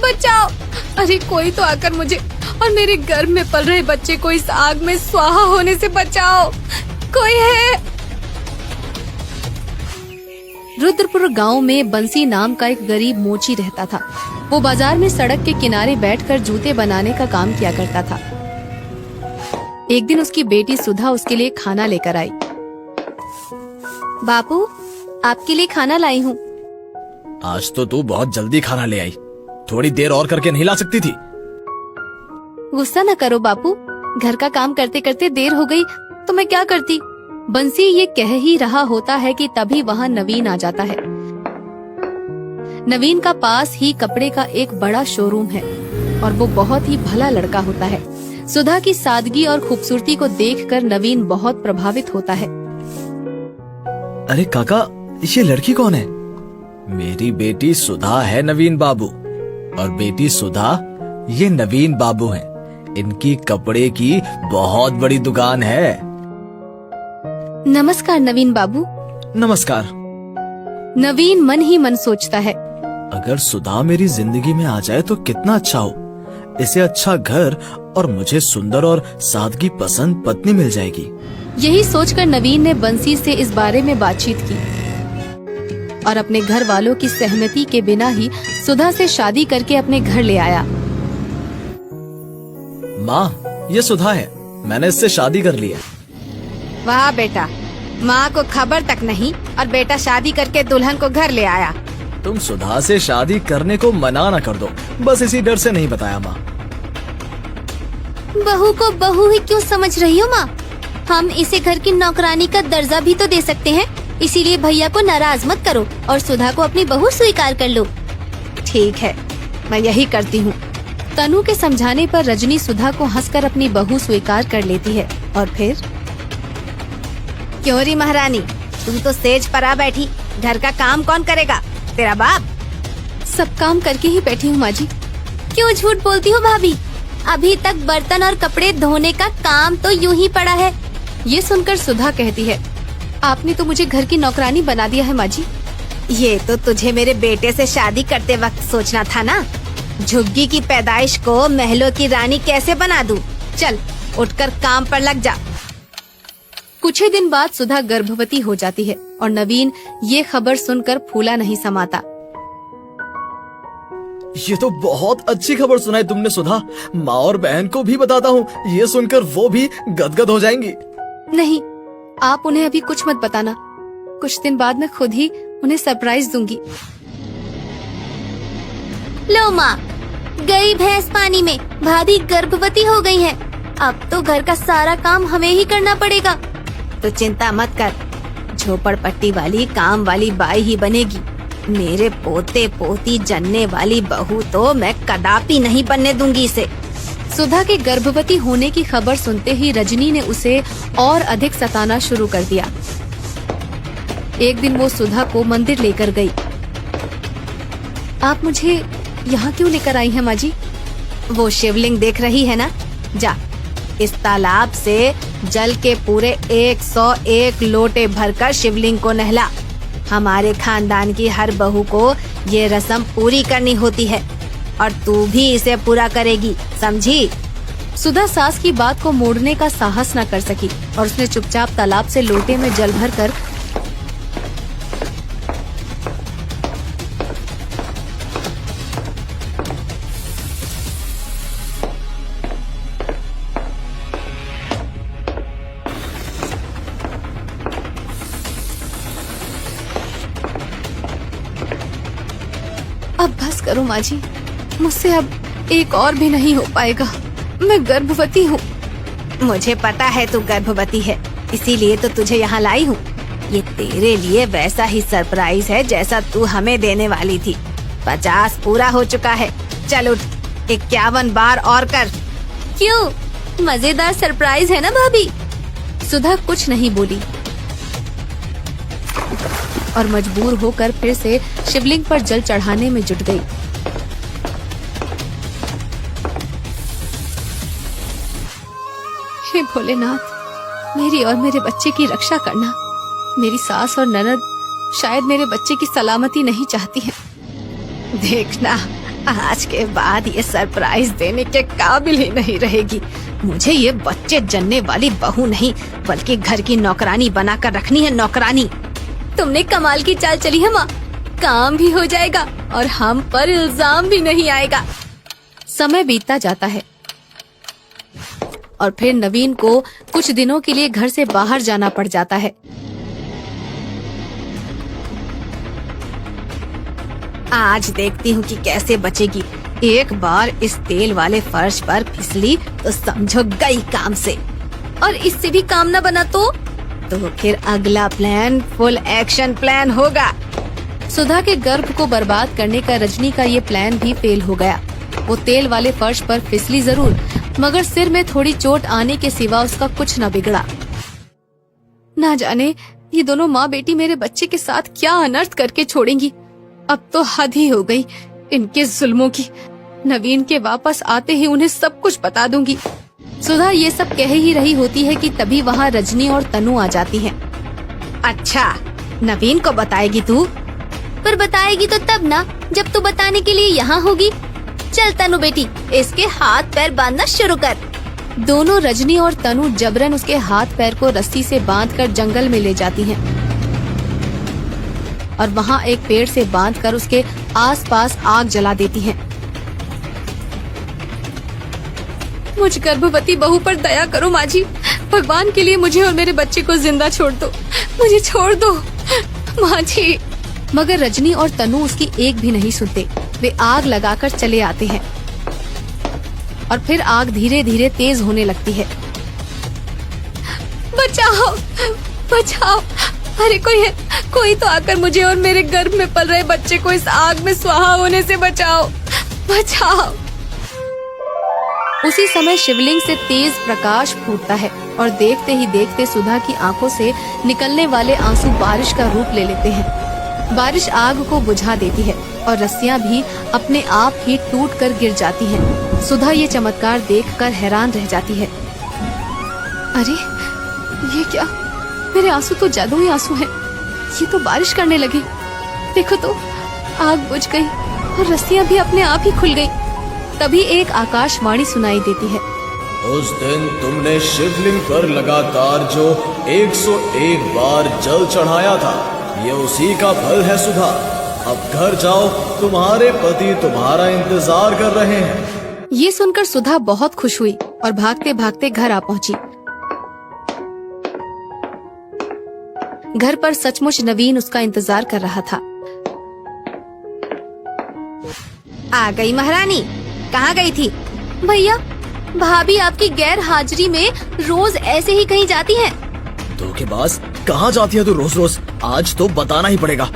बचाओ। अरे कोई तो आकर मुझे और मेरे गर्भ में पल रहे बच्चे को इस आग में स्वाहा होने से बचाओ, कोई है। रुद्रपुर गांव में बंसी नाम का एक गरीब मोची रहता था। वो बाजार में सड़क के किनारे बैठकर जूते बनाने का काम किया करता था। एक दिन उसकी बेटी सुधा उसके लिए खाना लेकर आई। बापू, आपके लिए खाना लाई हूँ। आज तो तू बहुत जल्दी खाना ले आई, थोड़ी देर और करके नहीं ला सकती थी? गुस्सा न करो बापू, घर का काम करते करते देर हो गई तो मैं क्या करती। बंसी ये कह ही रहा होता है कि तभी वहाँ नवीन आ जाता है। नवीन का पास ही कपड़े का एक बड़ा शोरूम है और वो बहुत ही भला लड़का होता है। सुधा की सादगी और खूबसूरती को देखकर नवीन बहुत प्रभावित होता है। अरे काका, ये लड़की कौन है? मेरी बेटी सुधा है नवीन बाबू, और बेटी सुधा ये नवीन बाबू हैं। इनकी कपड़े की बहुत बड़ी दुकान है। नमस्कार नवीन बाबू। नमस्कार। नवीन मन ही मन सोचता है, अगर सुधा मेरी जिंदगी में आ जाए तो कितना अच्छा हो। इसे अच्छा घर और मुझे सुंदर और सादगी पसंद पत्नी मिल जाएगी। यही सोचकर नवीन ने बंसी से इस बारे में बातचीत की और अपने घर वालों की सहमति के बिना ही सुधा से शादी करके अपने घर ले आया। माँ, ये सुधा है, मैंने इससे शादी कर ली है। वाह बेटा, माँ को खबर तक नहीं और बेटा शादी करके दुल्हन को घर ले आया। तुम सुधा से शादी करने को मना न कर दो, बस इसी डर से नहीं बताया माँ। बहू को बहू ही क्यों समझ रही हो माँ? हम इसे घर की नौकरानी का दर्जा भी तो दे सकते हैं, इसीलिए भैया को नाराज मत करो और सुधा को अपनी बहू स्वीकार कर लो। ठीक है, मैं यही करती हूँ। तनु के समझाने पर रजनी सुधा को हंसकर अपनी बहू स्वीकार कर लेती है। और फिर क्यों री महारानी, तुम तो सेज पर आ बैठी, घर का काम कौन करेगा? तेरा बाप। सब काम करके ही बैठी हूँ माँ जी। क्यों झूठ बोलती हो भाभी? अभी तक बर्तन और कपड़े धोने का काम तो यूं ही पड़ा है। ये सुनकर सुधा कहती है, आपने तो मुझे घर की नौकरानी बना दिया है माँ जी। ये तो तुझे मेरे बेटे से शादी करते वक्त सोचना था ना। झुग्गी की पैदाइश को महलों की रानी कैसे बना दूं? चल उठकर काम पर लग जा। कुछ ही दिन बाद सुधा गर्भवती हो जाती है और नवीन ये खबर सुनकर फूला नहीं समाता। ये तो बहुत अच्छी खबर सुनाई तुमने सुधा। माँ और बहन को भी बताता हूँ, ये सुनकर वो भी गदगद हो जाएंगी। नहीं, आप उन्हें अभी कुछ मत बताना। कुछ दिन बाद मैं खुद ही उन्हें सरप्राइज दूंगी। लो माँ, गई भैंस पानी में, भाभी गर्भवती हो गई है। अब तो घर का सारा काम हमें ही करना पड़ेगा। तो चिंता मत कर, झोपड़पट्टी वाली काम वाली बाई ही बनेगी। मेरे पोते पोती जनने वाली बहू तो मैं कदापि नहीं बनने दूंगी इसे। सुधा के गर्भवती होने की खबर सुनते ही रजनी ने उसे और अधिक सताना शुरू कर दिया। एक दिन वो सुधा को मंदिर लेकर गई। आप मुझे यहाँ क्यों लेकर आई हैं माँ जी? वो शिवलिंग देख रही है ना? जा, इस तालाब से जल के पूरे 101 लोटे भरकर शिवलिंग को नहला। हमारे खानदान की हर बहू को ये रस्म पूरी करनी होती है और तू भी इसे पूरा करेगी, समझी? सुधा सास की बात को मोड़ने का साहस न कर सकी और उसने चुपचाप तालाब से लोटे में जल भरकर अब बस करो माँ जी, मुझसे अब एक और भी नहीं हो पाएगा। मैं गर्भवती हूँ। मुझे पता है तू गर्भवती है, इसीलिए तो तुझे यहाँ लाई हूँ। ये तेरे लिए वैसा ही सरप्राइज है जैसा तू हमें देने वाली थी। 50 पूरा हो चुका है, चल उठ, 51 बार और कर। क्यों? मजेदार सरप्राइज है ना भाभी? सुधा कुछ नहीं बोली और मजबूर होकर फिर से शिवलिंग पर जल चढ़ाने में जुट गई। हे भोलेनाथ, मेरी और मेरे बच्चे की रक्षा करना। मेरी सास और ननद शायद मेरे बच्चे की सलामती नहीं चाहती हैं। देखना, आज के बाद ये सरप्राइज देने के काबिल ही नहीं रहेगी। मुझे ये बच्चे जन्ने वाली बहू नहीं बल्कि घर की नौकरानी बनाकर रखनी है, नौकरानी। तुमने कमाल की चाल चली है माँ, काम भी हो जाएगा और हम पर इल्जाम भी नहीं आएगा। समय बीतता जाता है और फिर नवीन को कुछ दिनों के लिए घर से बाहर जाना पड़ जाता है। आज देखती हूँ कि कैसे बचेगी। एक बार इस तेल वाले फर्श पर फिसली तो समझो गई काम से। और इससे भी काम न बना तो फिर अगला प्लान फुल एक्शन प्लान होगा। सुधा के गर्भ को बर्बाद करने का रजनी का ये प्लान भी फेल हो गया। वो तेल वाले फर्श पर फिसली जरूर, मगर सिर में थोड़ी चोट आने के सिवा उसका कुछ न बिगड़ा। ना जाने ये दोनों माँ बेटी मेरे बच्चे के साथ क्या अनर्थ करके छोड़ेंगी। अब तो हद ही हो गई इनके जुल्मों की। नवीन के वापस आते ही उन्हें सब कुछ बता दूंगी। सुधा ये सब कह ही रही होती है कि तभी वहाँ रजनी और तनु आ जाती हैं। अच्छा, नवीन को बताएगी तू? पर बताएगी तो तब ना जब तू बताने के लिए यहाँ होगी। चल तनु बेटी, इसके हाथ पैर बांधना शुरू कर। दोनों रजनी और तनु जबरन उसके हाथ पैर को रस्सी से बांधकर जंगल में ले जाती हैं और वहाँ एक पेड़ से बांधकर उसके आसपास आग जला देती हैं। मुझ गर्भवती बहू पर दया करो माँ जी, भगवान के लिए मुझे और मेरे बच्चे को जिंदा छोड़ दो, मुझे छोड़ दो माँ जी। मगर रजनी और तनु उसकी एक भी नहीं सुनते। वे आग लगाकर चले आते हैं और फिर आग धीरे धीरे तेज होने लगती है। बचाओ बचाओ, अरे कोई है, कोई तो आकर मुझे और मेरे गर्भ में पल रहे बच्चे को इस आग में स्वाहा होने से बचाओ, बचाओ। उसी समय शिवलिंग से तेज प्रकाश फूटता है और देखते ही देखते सुधा की आंखों से निकलने वाले आंसू बारिश का रूप ले लेते हैं। बारिश आग को बुझा देती है और रस्सियां भी अपने आप ही टूट कर गिर जाती हैं। सुधा ये चमत्कार देखकर हैरान रह जाती है। अरे ये क्या, मेरे आंसू तो जादुई आंसू हैं। ये तो बारिश करने लगे। देखो तो, आग बुझ गई और रस्सियां भी अपने आप ही खुल गई। तभी एक आकाशवाणी सुनाई देती है। उस दिन तुमने शिवलिंग पर लगातार जो 101 बार जल चढ़ाया था, ये उसी का फल है सुधा। अब घर जाओ, तुम्हारे पति तुम्हारा इंतजार कर रहे हैं। ये सुनकर सुधा बहुत खुश हुई और भागते भागते घर आ पहुंची। घर पर सचमुच नवीन उसका इंतजार कर रहा था। आ गई महारानी, कहाँ गई थी? भैया, भाभी आपकी गैर हाजिरी में रोज ऐसे ही कहीं जाती हैं। धोखेबाज, कहाँ जाती है तू रोज रोज? आज तो बताना ही पड़ेगा।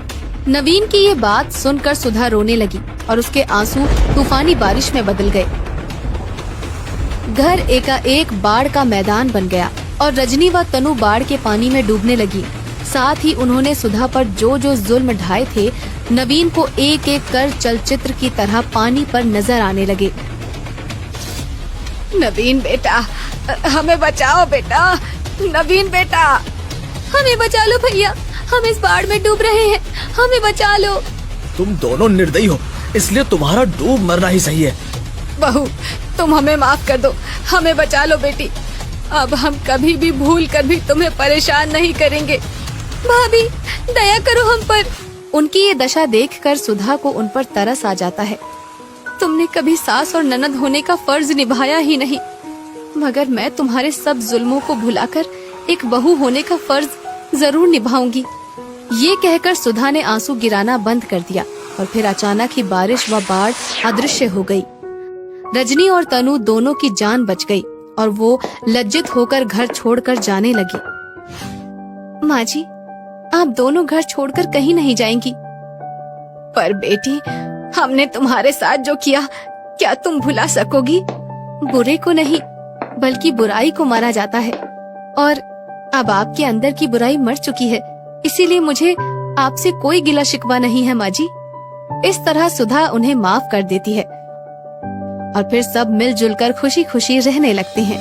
नवीन की ये बात सुनकर सुधा रोने लगी और उसके आंसू तूफानी बारिश में बदल गए। घर एकाएक बाढ़ का मैदान बन गया और रजनी व तनु बाढ़ के पानी में डूबने लगी। साथ ही उन्होंने सुधा पर जो जो जुल्म ढाए थे, नवीन को एक एक कर चलचित्र की तरह पानी पर नजर आने लगे। नवीन बेटा, हमें बचाओ बेटा, नवीन बेटा, हमें बचा लो भैया, हम इस बाढ़ में डूब रहे हैं, हमें बचा लो। तुम दोनों निर्दयी हो, इसलिए तुम्हारा डूब मरना ही सही है। बहू, तुम हमें माफ कर दो, हमें बचा लो बेटी। अब हम कभी भी भूल कर भी तुम्हें परेशान नहीं करेंगे। भाभी, दया करो हम पर। उनकी ये दशा देखकर सुधा को उन पर तरस आ जाता है। तुमने कभी सास और ननद होने का फर्ज निभाया ही नहीं, मगर मैं तुम्हारे सब जुल्मों को भुलाकर एक बहू होने का फर्ज जरूर निभाऊंगी। ये कहकर सुधा ने आंसू गिराना बंद कर दिया और फिर अचानक ही बारिश व बाढ़ अदृश्य हो गई। रजनी और तनु दोनों की जान बच गई और वो लज्जित होकर घर छोड़कर जाने लगी। माँ जी, आप दोनों घर छोड़कर कहीं नहीं जाएंगी। पर बेटी, हमने तुम्हारे साथ जो किया, क्या तुम भुला सकोगी? बुरे को नहीं, बल्कि बुराई को मारा जाता है और अब आपके अंदर की बुराई मर चुकी है, इसीलिए मुझे आपसे कोई गिला शिकवा नहीं है माँ जी। इस तरह सुधा उन्हें माफ कर देती है और फिर सब मिलजुल कर खुशी खुशी रहने लगते हैं।